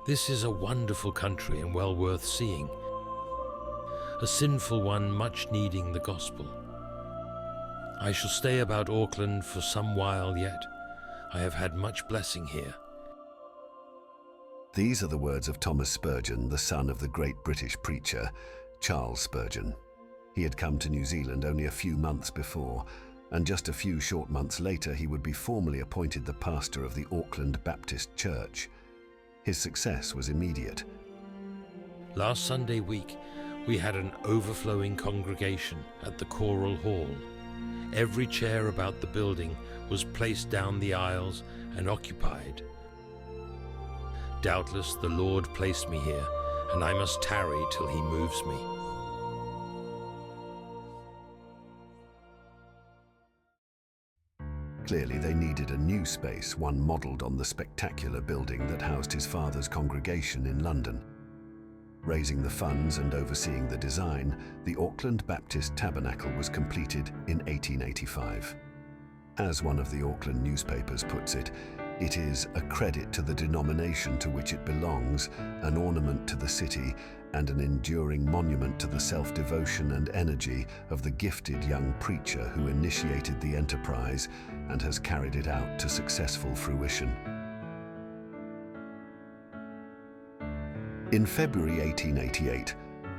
This is a wonderful country and well worth seeing, a sinful one much needing the gospel. I shall stay about Auckland for some while yet. I have had much blessing here. These are the words of Thomas Spurgeon, the son of the great British preacher, Charles Spurgeon. He had come to New Zealand only a few months before, and just a few short months later he would be formally appointed the pastor of the Auckland Baptist Church. His success was immediate. Last Sunday week, we had an overflowing congregation at the choral hall. Every chair about the building was placed down the aisles and occupied. Doubtless the Lord placed me here, and I must tarry till he moves me. Clearly they needed a new space, one modelled on the spectacular building that housed his father's congregation in London. Raising the funds and overseeing the design, the Auckland Baptist Tabernacle was completed in 1885. As one of the Auckland newspapers puts it, it is a credit to the denomination to which it belongs, an ornament to the city, and an enduring monument to the self-devotion and energy of the gifted young preacher who initiated the enterprise and has carried it out to successful fruition. In February 1888,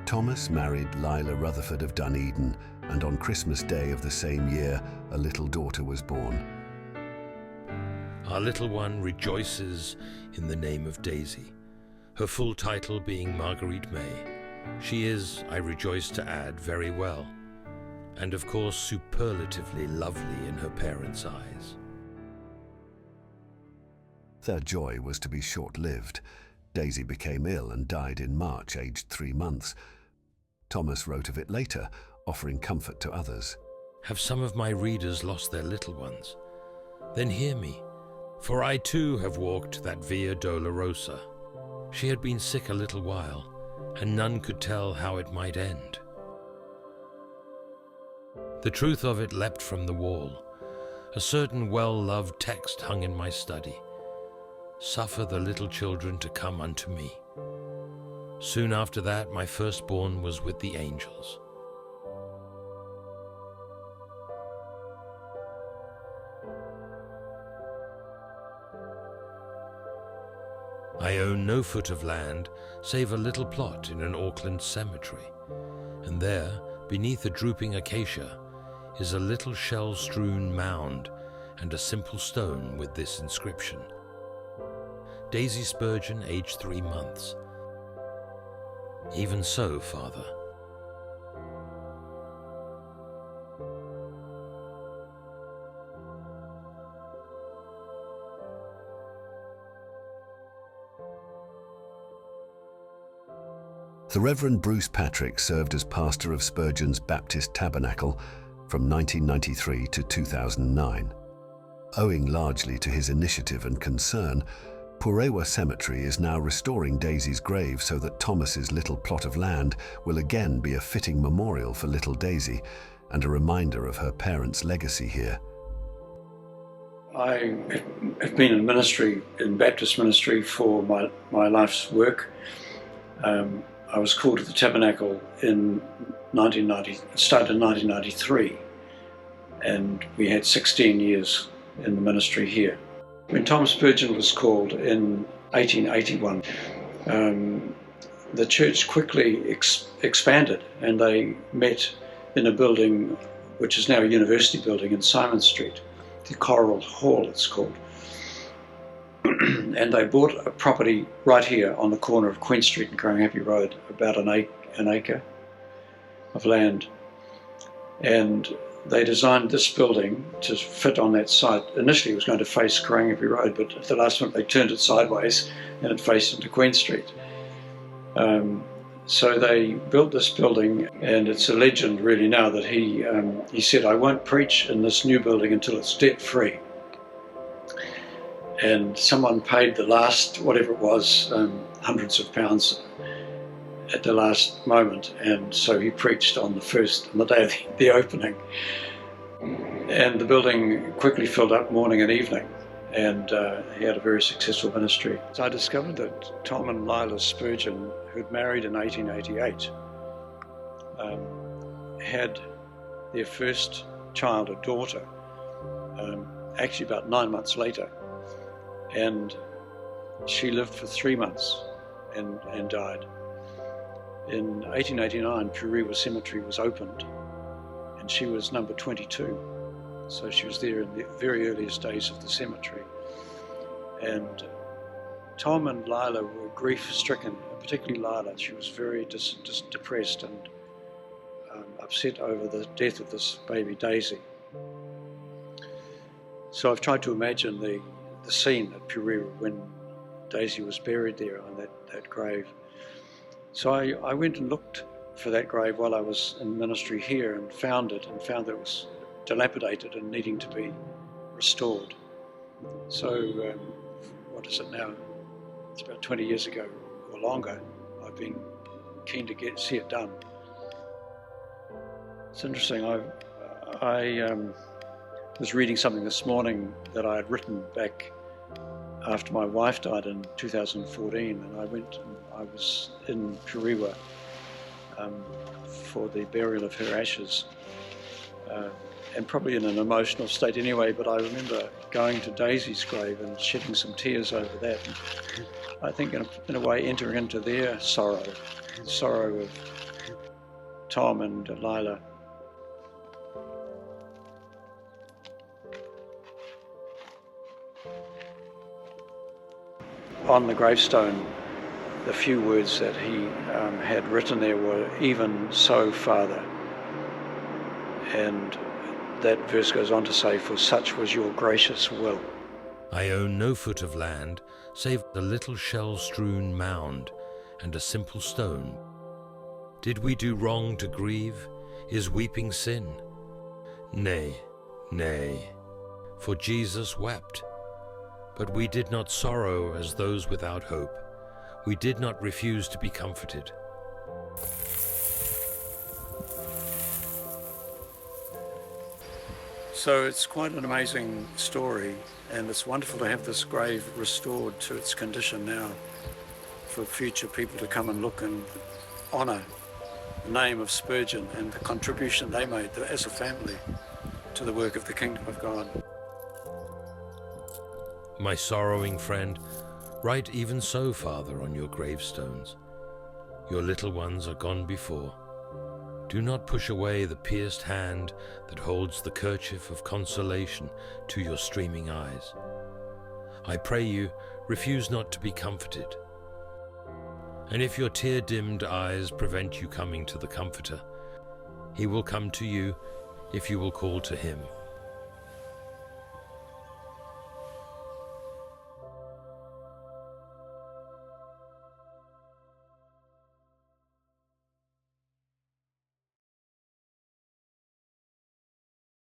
Thomas married Lila Rutherford of Dunedin, and on Christmas Day of the same year, a little daughter was born. Our little one rejoices in the name of Daisy, her full title being Marguerite May. She is, I rejoice to add, very well, and of course superlatively lovely in her parents' eyes. Their joy was to be short-lived. Daisy became ill and died in March, aged 3 months. Thomas wrote of it later, offering comfort to others. Have some of my readers lost their little ones? Then hear me, for I too have walked that Via Dolorosa. She had been sick a little while, and none could tell how it might end. The truth of it leapt from the wall. A certain well-loved text hung in my study. Suffer the little children to come unto me. Soon after that, my firstborn was with the angels. I own no foot of land, save a little plot in an Auckland cemetery, and there, beneath a drooping acacia, is a little shell-strewn mound and a simple stone with this inscription: Daisy Spurgeon, aged 3 months. Even so, Father. The Reverend Bruce Patrick served as pastor of Spurgeon's Baptist Tabernacle from 1993 to 2009. Owing largely to his initiative and concern, Purewa Cemetery is now restoring Daisy's grave so that Thomas's little plot of land will again be a fitting memorial for little Daisy and a reminder of her parents' legacy here. I have been in ministry, in Baptist ministry, for my life's work. I was called to the Tabernacle in 1990, started in 1993, and we had 16 years in the ministry here. When Thomas Spurgeon was called in 1881, the church quickly expanded, and they met in a building which is now a university building in Simon Street, the Choral Hall it's called. And they bought a property right here on the corner of Queen Street and Happy Road, about an acre of land. And they designed this building to fit on that site. Initially it was going to face Happy Road, but at the last minute they turned it sideways and it faced into Queen Street. So they built this building, and it's a legend really now that he said, "I won't preach in this new building until it's debt-free." And someone paid the last, whatever it was, hundreds of pounds at the last moment, and so he preached on the day of the opening. And the building quickly filled up morning and evening. and he had a very successful ministry. So I discovered that Tom and Lila Spurgeon, who'd married in 1888, had their first child, a daughter, actually about 9 months later, and she lived for 3 months and died. In 1889, Purewa Cemetery was opened, and she was number 22. So she was there in the very earliest days of the cemetery. And Tom and Lila were grief-stricken, particularly Lila. She was very depressed and upset over the death of this baby, Daisy. So I've tried to imagine the scene at Purewa when Daisy was buried there on that grave. So I went and looked for that grave while I was in ministry here and found it, and found that it was dilapidated and needing to be restored. So what is it now? It's about 20 years ago or longer. I've been keen to see it done. It's interesting. I was reading something this morning that I had written back after my wife died in 2014, and I was in Purewa for the burial of her ashes, and probably in an emotional state anyway, but I remember going to Daisy's grave and shedding some tears over that. And I think in a way entering into their sorrow, the sorrow of Tom and Lila. On the gravestone, the few words that he had written there were, "Even so, Father." And that verse goes on to say, "For such was your gracious will." I own no foot of land, save a little shell-strewn mound and a simple stone. Did we do wrong to grieve? Is weeping sin? Nay, nay, for Jesus wept. But we did not sorrow as those without hope. We did not refuse to be comforted. So it's quite an amazing story, and it's wonderful to have this grave restored to its condition now for future people to come and look and honour the name of Spurgeon and the contribution they made as a family to the work of the Kingdom of God. My sorrowing friend, write "Even so, Father" on your gravestones. Your little ones are gone before. Do not push away the pierced hand that holds the kerchief of consolation to your streaming eyes. I pray you, refuse not to be comforted. And if your tear-dimmed eyes prevent you coming to the Comforter, he will come to you if you will call to him.